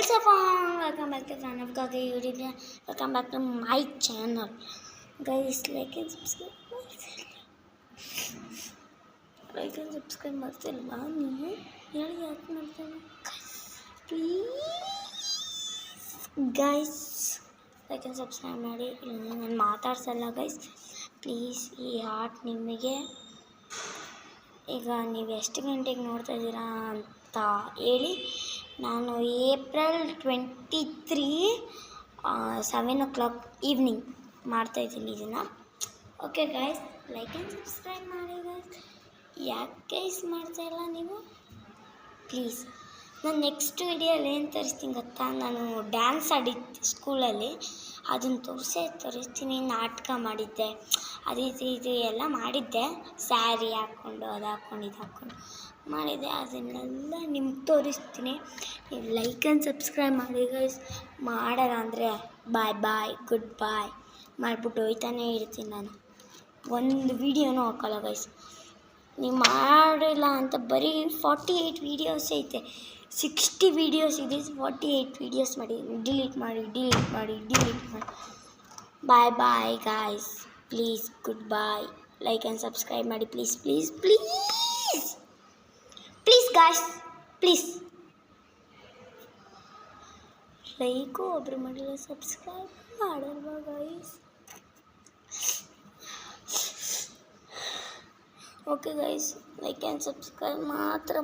What's up all? Welcome back to Pranav Kage YouTube channel. Welcome back to my channel. Guys, like and subscribe ಮಾಡ್ತಿಲ್ವಾ ನೀವು ಹೇಳಿ ಯಾಕೆ ಮಾಡ್ತಿಲ್ಲ please guys like and subscribe ಮಾಡಿ. ಇಲ್ಲ ನಾನು ಮಾತಾಡ್ಸಲ್ಲ guys, please. ಈ heart ನಿಮಗೆ ಈಗ ನೀವು ಎಷ್ಟು ಗಂಟೆಗೆ ನೋಡ್ತಾ ಇದ್ದೀರಾ ಅಂತ ಹೇಳಿ. ನಾನು April 23 7 o'clock ಈವ್ನಿಂಗ್ ಮಾಡ್ತಾಯಿದ್ದೀನಿ ಇದನ್ನು. Okay guys, like and subscribe ಮಾಡಿ ಗೈಸ್. ಯಾಕೆ ಗೈಸ್ ಮಾಡ್ತಾಯಿಲ್ಲ ನೀವು ಪ್ಲೀಸ್? ನಾನು ನೆಕ್ಸ್ಟ್ ವಿಡಿಯೋಲ್ಲಿ ಏನು ತೋರಿಸ್ತೀನಿ ಗೊತ್ತಾ? ನಾನು ಡ್ಯಾನ್ಸ್ ಆಡಿದ್ದೆ ಸ್ಕೂಲಲ್ಲಿ, ಅದನ್ನು ತೋರಿಸ್ತೀನಿ. ನಾಟಕ ಮಾಡಿದ್ದೆ, ಅದು ಇದು ಎಲ್ಲ ಮಾಡಿದ್ದೆ. ಸ್ಯಾರಿ ಹಾಕ್ಕೊಂಡು ಅದು ಹಾಕ್ಕೊಂಡು ಇದು ಹಾಕ್ಕೊಂಡು ಮಾಡಿದ್ದೆ. ಅದನ್ನೆಲ್ಲ ನಿಮ್ಗೆ ತೋರಿಸ್ತೀನಿ. ನೀವು ಲೈಕ್ ಆ್ಯಂಡ್ ಸಬ್ಸ್ಕ್ರೈಬ್ ಮಾಡಿ ಗೈಸ್. ಮಾಡಲ್ಲ ಅಂದರೆ ಬಾಯ್ ಗುಡ್ ಬಾಯ್ ಮಾಡಿಬಿಟ್ಟು ಹೋಯ್ತಾನೇ ಇರ್ತೀನಿ. ನಾನು ಒಂದು ವೀಡಿಯೋನೂ ಹಾಕೋಲ್ಲ ಗೈಸ್. ನೀವು ಮಾಡಿಲ್ಲ ಅಂತ ಬರೀ 48 ವೀಡಿಯೋಸ್ ಐತೆ. 60 ವೀಡಿಯೋಸ್ ಇದೆ, 48 ವೀಡಿಯೋಸ್ ಮಾಡಿ ಡಿಲೀಟ್ ಮಾಡಿ. Bye guys, please goodbye. Like and subscribe ಮಾಡಿ ಪ್ಲೀಸ್ ಗಾಯ್ಸ್, ಪ್ಲೀಸ್. ಲೈಕು ಒಬ್ಬರು ಮಾಡಿಲ್ಲ, ಸಬ್ಸ್ಕ್ರೈಬ್ ಮಾಡಲ್ವಾ guys? Okay guys, like and subscribe ಮಾತ್ರ